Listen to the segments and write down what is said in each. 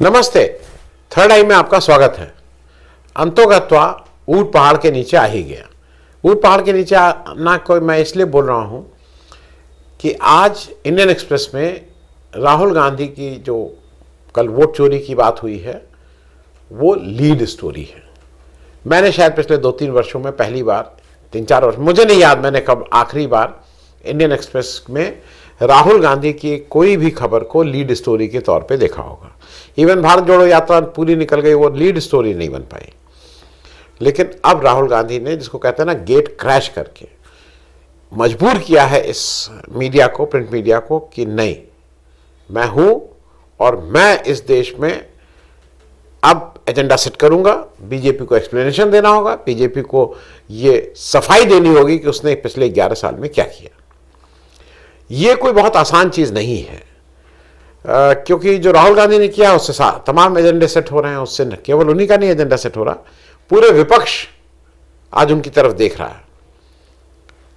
नमस्ते। थर्ड आई में आपका स्वागत है। अंतोगत्वा ऊंट पहाड़ के नीचे आ ही गया। ऊंट पहाड़ के नीचे आना कोई मैं इसलिए बोल रहा हूं कि आज इंडियन एक्सप्रेस में राहुल गांधी की जो कल वोट चोरी की बात हुई है वो लीड स्टोरी है। मैंने शायद पिछले 2-3 वर्षों में पहली बार, 3-4 वर्ष, मुझे नहीं याद मैंने कब आखिरी बार इंडियन एक्सप्रेस में राहुल गांधी की कोई भी खबर को लीड स्टोरी के तौर पे देखा होगा। इवन भारत जोड़ो यात्रा पूरी निकल गई, वो लीड स्टोरी नहीं बन पाई। लेकिन अब राहुल गांधी ने, जिसको कहते हैं ना, गेट क्रैश करके मजबूर किया है इस मीडिया को, प्रिंट मीडिया को, कि नहीं, मैं हूं और मैं इस देश में अब एजेंडा सेट करूंगा। बीजेपी को एक्सप्लेनेशन देना होगा, बीजेपी को ये सफाई देनी होगी कि उसने पिछले 11 साल में क्या किया। ये कोई बहुत आसान चीज नहीं है, क्योंकि जो राहुल गांधी ने किया उससे तमाम एजेंडे सेट हो रहे हैं। उससे न केवल उन्हीं का नहीं एजेंडा सेट हो रहा, पूरे विपक्ष आज उनकी तरफ देख रहा है।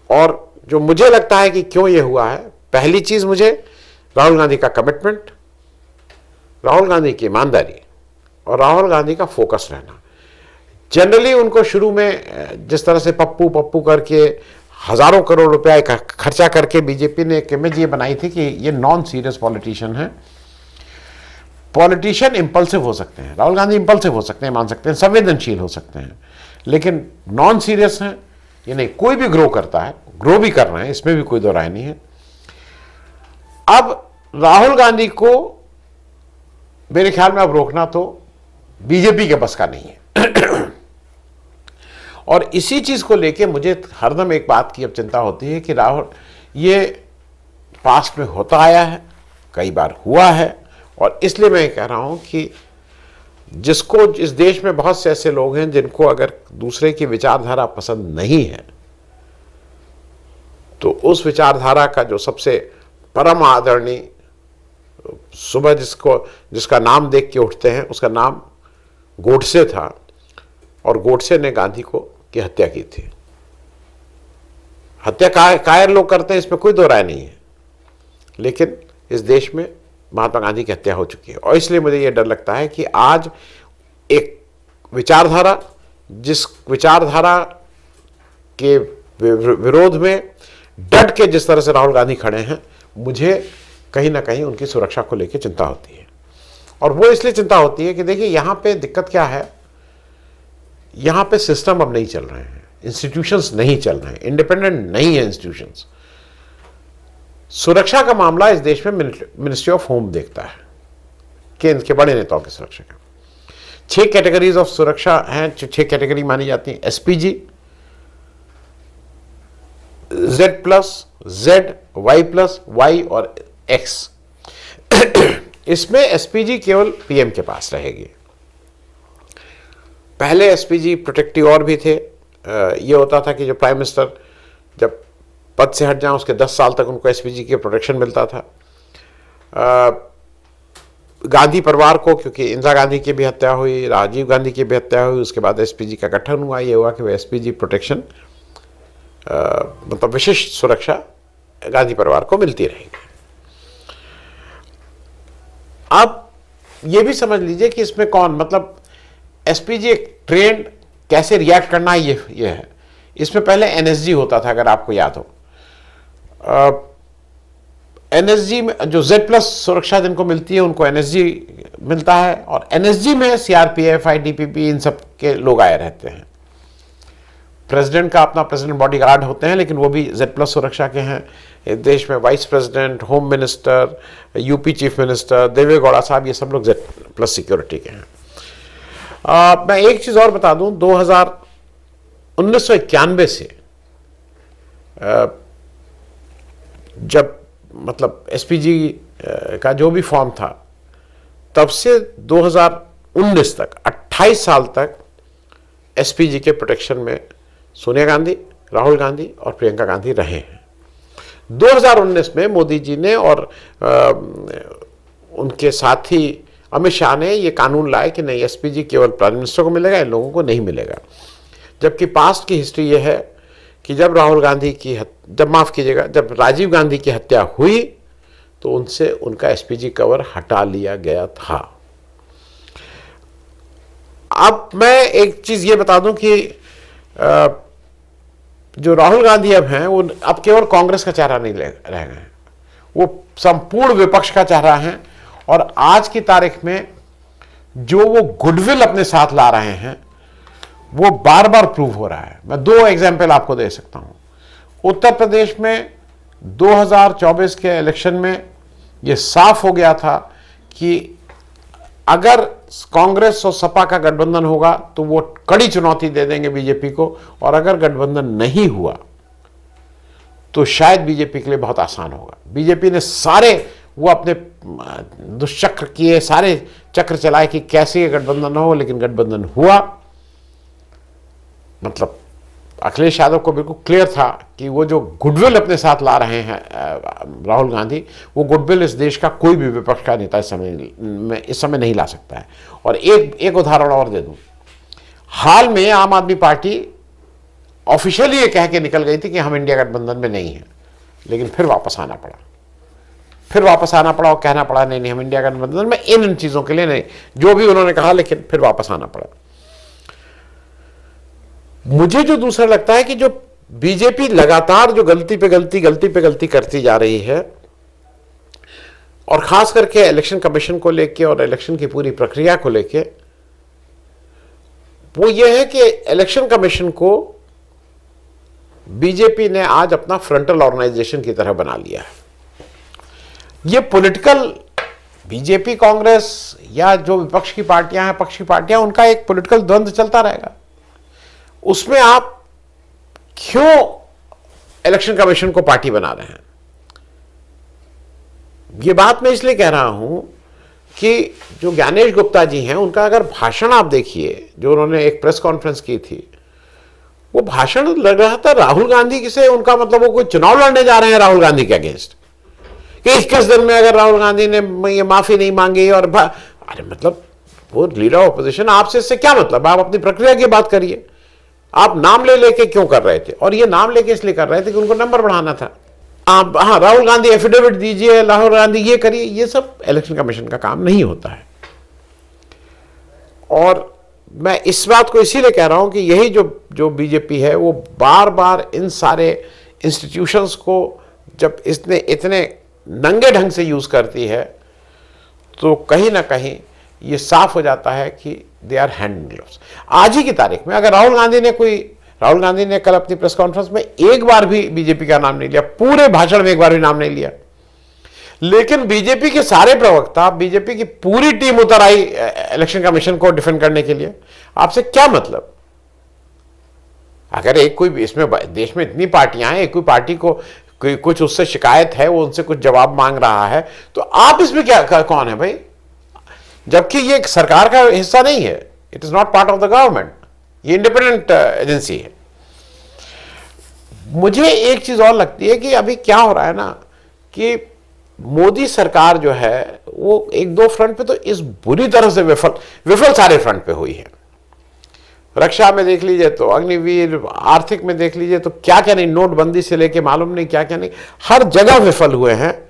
और जो मुझे लगता है कि क्यों ये हुआ है, पहली चीज मुझे राहुल गांधी का कमिटमेंट, राहुल गांधी की ईमानदारी और राहुल गांधी का फोकस रहना। जनरली उनको शुरू में जिस तरह से पप्पू पप्पू करके हजारों करोड़ रुपया खर्चा करके बीजेपी ने एक इमेज ये बनाई थी कि ये नॉन सीरियस पॉलिटिशियन है। पॉलिटिशियन इंपल्सिव हो सकते हैं, राहुल गांधी इंपल्सिव हो सकते हैं, मान सकते हैं, संवेदनशील हो सकते हैं, लेकिन नॉन सीरियस हैं ये नहीं। कोई भी ग्रो करता है, ग्रो भी कर रहे हैं, इसमें भी कोई दो राय नहीं है। अब राहुल गांधी को मेरे ख्याल में अब रोकना तो बीजेपी के बस का नहीं है। और इसी चीज को लेके मुझे हरदम एक बात की अब चिंता होती है कि राहुल, ये पास्ट में होता आया है, कई बार हुआ है, और इसलिए मैं कह रहा हूं कि जिसको, इस देश में बहुत से ऐसे लोग हैं जिनको अगर दूसरे की विचारधारा पसंद नहीं है, तो उस विचारधारा का जो सबसे परम आदरणीय, सुबह जिसका नाम देख के उठते हैं, उसका नाम गोडसे था, और गोडसे ने गांधी की हत्या की थी। हत्या कायर लोग करते हैं, इसमें कोई दो राय नहीं है, लेकिन इस देश में महात्मा गांधी की हत्या हो चुकी है। और इसलिए मुझे यह डर लगता है कि आज एक विचारधारा, जिस विचारधारा के विरोध में डट के जिस तरह से राहुल गांधी खड़े हैं, मुझे कहीं ना कहीं उनकी सुरक्षा को लेकर चिंता होती है। और वो इसलिए चिंता होती है कि देखिए, यहां पे दिक्कत क्या है, यहां पे सिस्टम अब नहीं चल रहे हैं, इंस्टीट्यूशंस नहीं चल रहे हैं, इंडिपेंडेंट नहीं है इंस्टीट्यूशंस। सुरक्षा का मामला इस देश में मिनिस्ट्री ऑफ होम देखता है, केंद्र के बड़े नेताओं की सुरक्षा का। 6 कैटेगरीज ऑफ सुरक्षा हैं, 6 कैटेगरी मानी जाती हैं। SPG, Z+, Z, Y+, Y और X। इसमें एसपीजी केवल पीएम के पास रहेगी। पहले एसपीजी प्रोटेक्टिव और भी थे। ये होता था कि जो प्राइम मिनिस्टर जब पद से हट जाए उसके 10 साल तक उनको एसपीजी के प्रोटेक्शन मिलता था। गांधी परिवार को, क्योंकि इंदिरा गांधी की भी हत्या हुई, राजीव गांधी की भी हत्या हुई, उसके बाद एसपीजी का गठन हुआ। ये हुआ कि वो एसपीजी प्रोटेक्शन, मतलब विशिष्ट सुरक्षा गांधी परिवार को मिलती रहेगी। अब ये भी समझ लीजिए कि इसमें कौन, मतलब एसपीजी एक ट्रेंड कैसे रिएक्ट करना, ये है। इसमें पहले एनएसजी होता था, अगर आपको याद हो। एनएसजी में जो Z+ सुरक्षा जिनको मिलती है उनको एनएसजी मिलता है, और एनएसजी में सीआरपीएफ, आईटीबीपी, इन सब के लोग आए रहते हैं। प्रेसिडेंट का अपना प्रेसिडेंट बॉडीगार्ड होते हैं, लेकिन वो भी Z+ सुरक्षा के हैं। इस देश में vice president, home minister, UP chief minister, देवे गौड़ा साहब, ये सब लोग Z+ सिक्योरिटी के हैं। मैं एक चीज और बता दूं, 1991 से जब, मतलब एसपीजी का जो भी फॉर्म था, तब से 2019 तक 28 साल तक एसपीजी के प्रोटेक्शन में सोनिया गांधी, राहुल गांधी और प्रियंका गांधी रहे हैं। 2019 में मोदी जी ने और उनके साथी अमित शाह ने ये कानून लाए कि नहीं, एसपीजी केवल प्राइम मिनिस्टर को मिलेगा, इन लोगों को नहीं मिलेगा। जबकि पास्ट की हिस्ट्री ये है कि जब राजीव गांधी की हत्या हुई तो उनसे उनका एसपीजी कवर हटा लिया गया था। अब मैं एक चीज ये बता दूं कि जो राहुल गांधी अब हैं वो अब केवल कांग्रेस का चेहरा नहीं रह गए हैं, वो संपूर्ण विपक्ष का चेहरा है। और आज की तारीख में जो वो गुडविल अपने साथ ला रहे हैं वो बार बार प्रूव हो रहा है। मैं 2 एग्जाम्पल आपको दे सकता हूं। उत्तर प्रदेश में 2024 के इलेक्शन में ये साफ हो गया था कि अगर कांग्रेस और सपा का गठबंधन होगा तो वो कड़ी चुनौती दे देंगे बीजेपी को, और अगर गठबंधन नहीं हुआ तो शायद बीजेपी के लिए बहुत आसान होगा। बीजेपी ने सारे वो अपने दुष्चक्र किए, सारे चक्र चलाए कि कैसे ये गठबंधन हो, लेकिन गठबंधन हुआ। मतलब अखिलेश यादव को बिल्कुल क्लियर था कि वो जो गुडविल अपने साथ ला रहे हैं राहुल गांधी, वो गुडविल इस देश का कोई भी विपक्ष का नेता इस समय नहीं ला सकता है। और एक उदाहरण और दे दूं, हाल में आम आदमी पार्टी ऑफिशियली ये कह के निकल गई थी कि हम इंडिया गठबंधन में नहीं हैं, लेकिन फिर वापस आना पड़ा और कहना पड़ा नहीं हम इंडिया गठबंधन में इन चीजों के लिए नहीं, जो भी उन्होंने कहा, लेकिन फिर वापस आना पड़ा। मुझे जो दूसरा लगता है कि जो बीजेपी लगातार जो गलती पे गलती करती जा रही है, और खास करके इलेक्शन कमीशन को लेके और इलेक्शन की पूरी प्रक्रिया को लेके, वो ये है कि इलेक्शन कमीशन को बीजेपी ने आज अपना फ्रंटल ऑर्गेनाइजेशन की तरह बना लिया है। ये पॉलिटिकल बीजेपी कांग्रेस या जो विपक्ष की पार्टियां हैं, पक्ष की पार्टियां, उनका एक पॉलिटिकल द्वंद्व चलता रहेगा। उसमें आप क्यों इलेक्शन कमीशन को पार्टी बना रहे हैं? ये बात मैं इसलिए कह रहा हूं कि जो ज्ञानेश गुप्ता जी हैं, उनका अगर भाषण आप देखिए, जो उन्होंने एक प्रेस कॉन्फ्रेंस की थी, वो भाषण लग रहा था राहुल गांधी से उनका मतलब वो कोई चुनाव लड़ने जा रहे हैं राहुल गांधी के अगेंस्ट, कि 21 दिन में अगर राहुल गांधी ने ये माफी नहीं मांगी और अरे मतलब वो लीडर ऑफ अपोजिशन, आपसे इससे क्या मतलब? आप अपनी प्रक्रिया की बात करिए। आप नाम ले लेके क्यों कर रहे थे? और ये नाम लेके इसलिए कर रहे थे कि उनको नंबर बढ़ाना था। आप हाँ, राहुल गांधी एफिडेविट दीजिए, राहुल गांधी ये करिए, ये सब इलेक्शन कमीशन का काम नहीं होता है। और मैं इस बात को इसीलिए कह रहा हूं कि यही जो बीजेपी है, वो बार बार इन सारे इंस्टीट्यूशंस को जब इसने इतने नंगे ढंग से यूज करती है, तो कहीं ना कहीं ये साफ हो जाता है कि they are hand in gloves. आज ही की तारीख में अगर राहुल गांधी ने कल अपनी प्रेस कॉन्फ्रेंस में एक बार भी बीजेपी का नाम नहीं लिया, पूरे भाषण में एक बार भी नाम नहीं लिया, लेकिन बीजेपी के सारे प्रवक्ता, बीजेपी की पूरी टीम उतर आई इलेक्शन कमीशन को डिफेंड करने के लिए, आपसे क्या मतलब? अगर एक कोई इसमें देश में इतनी पार्टियां हैं, एक कोई पार्टी को कुछ उससे शिकायत है, वो उनसे कुछ जवाब मांग रहा है, तो आप इसमें क्या कौन है भाई? जबकि ये सरकार का हिस्सा नहीं है, it is not part of the government, ये इंडिपेंडेंट एजेंसी है। मुझे एक चीज और लगती है कि अभी क्या हो रहा है ना, कि मोदी सरकार जो है वो 1-2 फ्रंट पे तो इस बुरी तरह से विफल सारे फ्रंट पे हुई है। रक्षा में देख लीजिए तो अग्निवीर, आर्थिक में देख लीजिए तो क्या क्या नहीं, नोटबंदी से लेके मालूम नहीं क्या क्या नहीं, हर जगह विफल हुए हैं।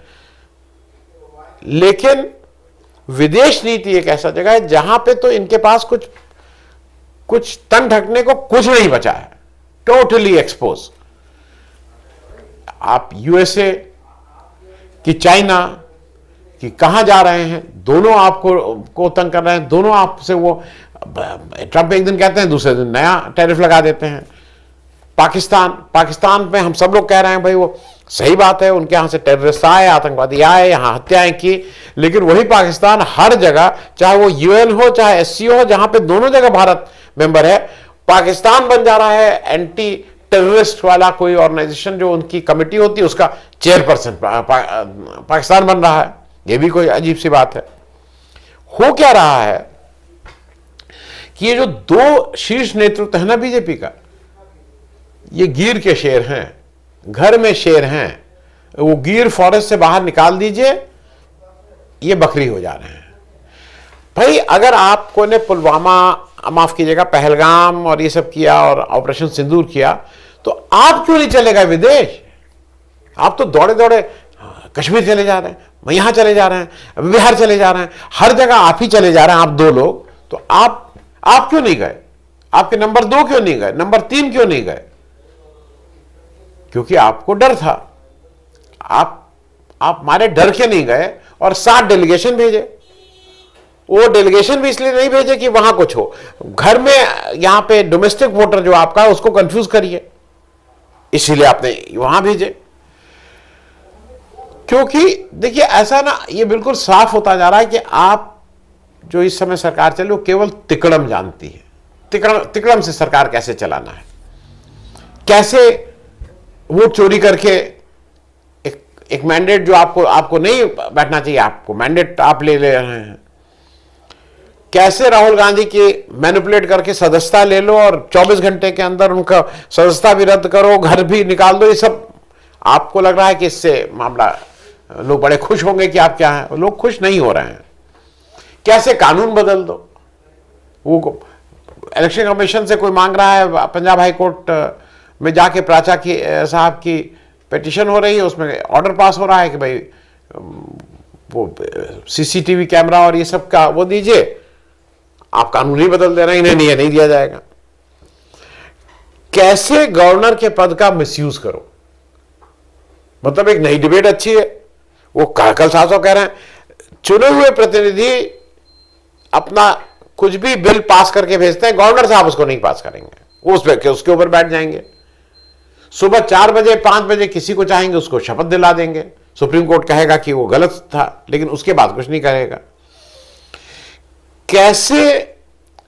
लेकिन विदेश नीति एक ऐसा जगह है जहां पे तो इनके पास कुछ तन ढकने को कुछ नहीं बचा है, टोटली एक्सपोज। आप यूएसए कि चाइना कि कहां जा रहे हैं, दोनों आपको तंग कर रहे हैं, दोनों आपसे वो ट्रंप एक दिन कहते हैं, दूसरे दिन नया टैरिफ लगा देते हैं। पाकिस्तान में हम सब लोग कह रहे हैं भाई वो सही बात है, उनके यहां से टेररिस्ट आए, आतंकवादी आए, यहां हत्याएं की, लेकिन वही पाकिस्तान हर जगह, चाहे वो यूएन हो चाहे एससीओ हो, जहां पे दोनों जगह भारत मेंबर है, पाकिस्तान बन जा रहा है एंटी टेररिस्ट वाला कोई ऑर्गेनाइजेशन, जो उनकी कमेटी होती है उसका चेयरपर्सन पाकिस्तान बन रहा है। यह भी कोई अजीब सी बात है। हो क्या रहा है कि ये जो 2 शीर्ष नेतृत्व है ना बीजेपी का, ये गिर के शेर हैं, घर में शेर हैं। वो गिर फॉरेस्ट से बाहर निकाल दीजिए, ये बकरी हो जा रहे हैं। भाई अगर आपको ने पुलवामा, माफ कीजिएगा, पहलगाम और ये सब किया और ऑपरेशन सिंदूर किया, तो आप क्यों नहीं चले गए विदेश? आप तो दौड़े दौड़े कश्मीर चले जा रहे हैं, यहां चले जा रहे हैं, बिहार चले जा रहे हैं, हर जगह आप ही चले जा रहे हैं, आप 2 लोग। तो आप आप क्यों नहीं गए? आपके नंबर 2 क्यों नहीं गए? नंबर 3 क्यों नहीं गए? क्योंकि आपको डर था। आप मारे डर के नहीं गए और 7 डेलीगेशन भेजे। वो डेलीगेशन भी इसलिए नहीं भेजे कि वहां कुछ हो, घर में यहां पे डोमेस्टिक वोटर जो आपका उसको कंफ्यूज करिए, इसीलिए आपने वहां भेजे। क्योंकि देखिए ऐसा ना, ये बिल्कुल साफ होता जा रहा है कि आप जो इस समय सरकार चले वो केवल तिकड़म जानती है। तिकड़म से सरकार कैसे चलाना है, कैसे वोट चोरी करके एक मैंडेट जो आपको नहीं बैठना चाहिए, आपको मैंडेट आप ले रहे हैं, कैसे राहुल गांधी की मैनिपुलेट करके सदस्यता ले लो और 24 घंटे के अंदर उनका सदस्यता भी रद्द करो, घर भी निकाल दो। ये सब आपको लग रहा है कि इससे मामला लोग बड़े खुश होंगे कि आप क्या हैं, लोग खुश नहीं हो रहे हैं। कैसे कानून बदल दो, वो इलेक्शन कमीशन से कोई मांग रहा है, पंजाब हाई कोर्ट में जाके प्राचा की साहब की पिटीशन हो रही है, उसमें ऑर्डर पास हो रहा है कि भाई वो सीसीटीवी कैमरा और ये सब का वो दीजिए। आप कानून ही बदल दे रहे हैं, इन्हें नहीं दिया जाएगा। कैसे गवर्नर के पद का मिसयूज करो, मतलब एक नई डिबेट अच्छी है। वो कल साहब कह रहे हैं चुने हुए प्रतिनिधि अपना कुछ भी बिल पास करके भेजते हैं, गवर्नर साहब उसको नहीं पास करेंगे, वो उसके ऊपर बैठ जाएंगे। सुबह 4 बजे 5 बजे किसी को चाहेंगे उसको शपथ दिला देंगे, सुप्रीम कोर्ट कहेगा कि वो गलत था, लेकिन उसके बाद कुछ नहीं करेगा। कैसे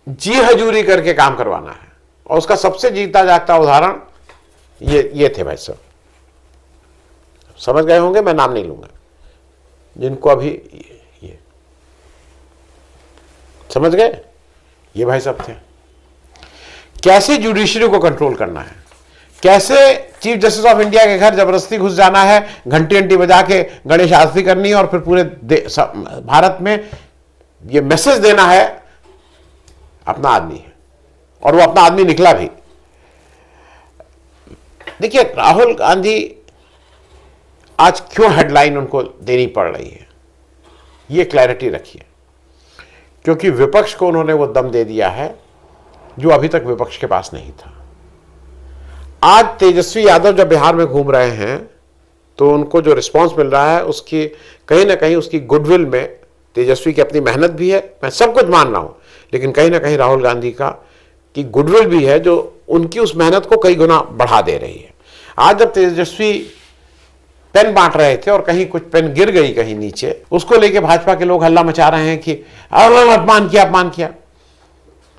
जी हजूरी करके काम करवाना है, और उसका सबसे जीता जागता उदाहरण ये थे भाई साहब, समझ गए होंगे, मैं नाम नहीं लूंगा, जिनको अभी ये समझ गए, ये भाई साहब थे। कैसे जुडिशरी को कंट्रोल करना है, कैसे चीफ जस्टिस ऑफ इंडिया के घर जबरदस्ती घुस जाना है, घंटी घंटी बजा के गणेश आरती करनी है और फिर पूरे भारत में ये मैसेज देना है अपना आदमी है, और वो अपना आदमी निकला भी। देखिए राहुल गांधी आज क्यों हेडलाइन उनको देनी पड़ रही है, ये क्लैरिटी रखिए। क्योंकि विपक्ष को उन्होंने वो दम दे दिया है जो अभी तक विपक्ष के पास नहीं था। आज तेजस्वी यादव जब बिहार में घूम रहे हैं तो उनको जो रिस्पांस मिल रहा है उसकी कहीं ना कहीं उसकी गुडविल में तेजस्वी की अपनी मेहनत भी है, मैं सब कुछ मान रहा हूं, लेकिन कहीं ना कहीं राहुल गांधी की गुडविल भी है जो उनकी उस मेहनत को कई गुना बढ़ा दे रही है। आज जब तेजस्वी पेन बांट रहे थे और कहीं कुछ पेन गिर गई कहीं नीचे, उसको लेके भाजपा के लोग हल्ला मचा रहे हैं कि अपमान किया।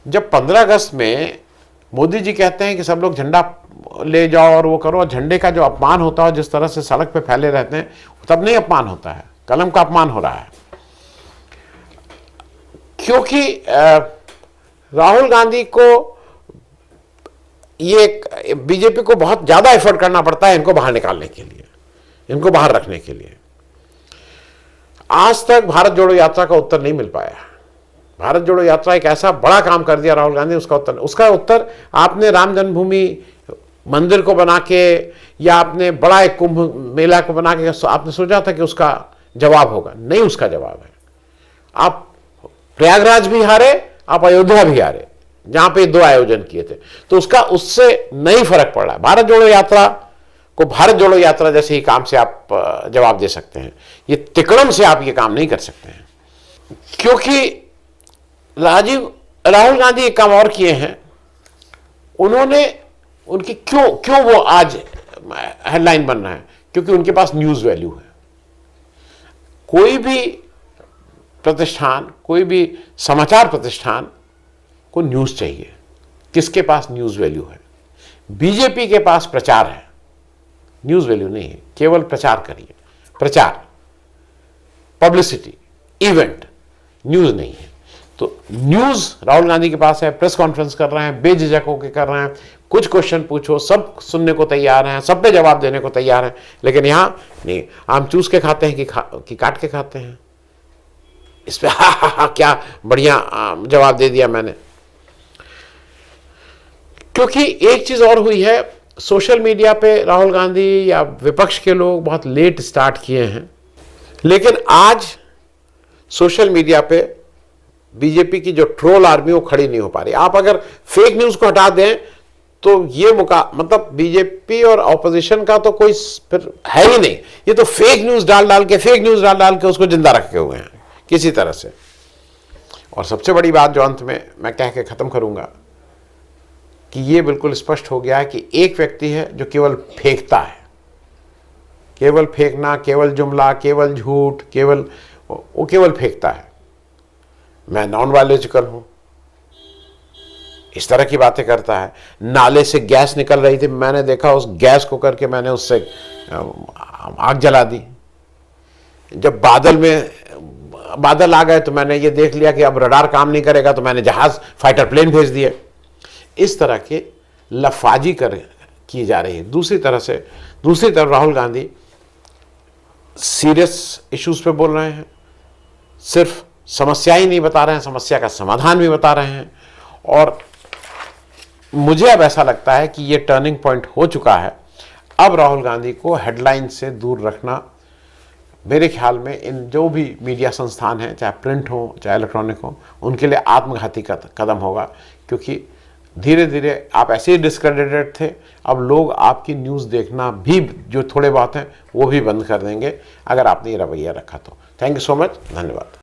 जब 15 अगस्त में मोदी जी कहते हैं कि सब लोग झंडा ले जाओ और वो करो, और झंडे का जो अपमान होता है जिस तरह से सड़क पे फैले रहते हैं, तब नहीं अपमान होता है, कलम का अपमान हो रहा है। क्योंकि राहुल गांधी को ये बीजेपी को बहुत ज्यादा एफर्ट करना पड़ता है इनको बाहर निकालने के लिए, इनको बाहर रखने के लिए। आज तक भारत जोड़ो यात्रा का उत्तर नहीं मिल पाया। भारत जोड़ो यात्रा एक ऐसा बड़ा काम कर दिया राहुल गांधी, उसका उत्तर आपने राम जन्मभूमि मंदिर को बना के या आपने बड़ा एक कुंभ मेला को बना के आपने सोचा था कि उसका जवाब होगा, नहीं उसका जवाब है। आप प्रयागराज भी हारे, आप अयोध्या भी हारे, जहां पे 2 आयोजन किए थे, तो उससे नहीं फर्क पड़ रहा है। भारत जोड़ो यात्रा को भारत जोड़ो यात्रा जैसे ही काम से आप जवाब दे सकते हैं, ये तिकड़म से आप ये काम नहीं कर सकते हैं। क्योंकि राहुल गांधी एक काम और किए हैं, उन्होंने उनकी क्यों वो आज हेडलाइन बन रहा है, क्योंकि उनके पास न्यूज वैल्यू है। कोई भी प्रतिष्ठान, कोई भी समाचार प्रतिष्ठान को न्यूज चाहिए, किसके पास न्यूज वैल्यू है? बीजेपी के पास प्रचार है, न्यूज वैल्यू नहीं है। केवल प्रचार करिए, प्रचार, पब्लिसिटी, इवेंट, न्यूज नहीं है। तो न्यूज राहुल गांधी के पास है, प्रेस कॉन्फ्रेंस कर रहे हैं, बेझिझक होकर कर रहे हैं, कुछ क्वेश्चन पूछो सब सुनने को तैयार हैं, सब पे जवाब देने को तैयार हैं। लेकिन यहां नहीं, आम चूस के खाते हैं कि काट के खाते हैं। इस पे हा क्या बढ़िया जवाब दे दिया मैंने। क्योंकि एक चीज और हुई है, सोशल मीडिया पे राहुल गांधी या विपक्ष के लोग बहुत लेट स्टार्ट किए हैं, लेकिन आज सोशल मीडिया पे बीजेपी की जो ट्रोल आर्मी वो खड़ी नहीं हो पा रही। आप अगर फेक न्यूज को हटा दें तो ये मतलब बीजेपी और ऑपोजिशन का तो कोई फिर है ही नहीं। ये तो फेक न्यूज डाल के उसको जिंदा रखे हुए हैं किसी तरह से। और सबसे बड़ी बात जो अंत में मैं कह के खत्म करूंगा कि ये बिल्कुल स्पष्ट हो गया है कि एक व्यक्ति है जो केवल फेंकता है, केवल फेंकना, केवल जुमला, केवल झूठ, वो केवल फेंकता है। मैं नॉन बायोलॉजिकल हूं, इस तरह की बातें करता है। नाले से गैस निकल रही थी, मैंने देखा, उस गैस को करके मैंने उससे आग जला दी। जब बादल आ गए तो मैंने ये देख लिया कि अब रडार काम नहीं करेगा, तो मैंने जहाज, फाइटर प्लेन भेज दिए। इस तरह के लफाजी की जा रही है। दूसरी तरफ राहुल गांधी सीरियस इश्यूज पे बोल रहे हैं, सिर्फ समस्या ही नहीं बता रहे हैं, समस्या का समाधान भी बता रहे हैं। और मुझे अब ऐसा लगता है कि ये टर्निंग पॉइंट हो चुका है। अब राहुल गांधी को हेडलाइन से दूर रखना मेरे ख्याल में इन जो भी मीडिया संस्थान हैं, चाहे प्रिंट हो चाहे इलेक्ट्रॉनिक हो, उनके लिए आत्मघाती कदम होगा। क्योंकि धीरे धीरे आप ऐसे ही डिस्क्रेडिटेड थे, अब लोग आपकी न्यूज़ देखना भी, जो थोड़े बहुत हैं वो भी बंद कर देंगे अगर आपने ये रवैया रखा तो। थैंक यू सो मच, धन्यवाद।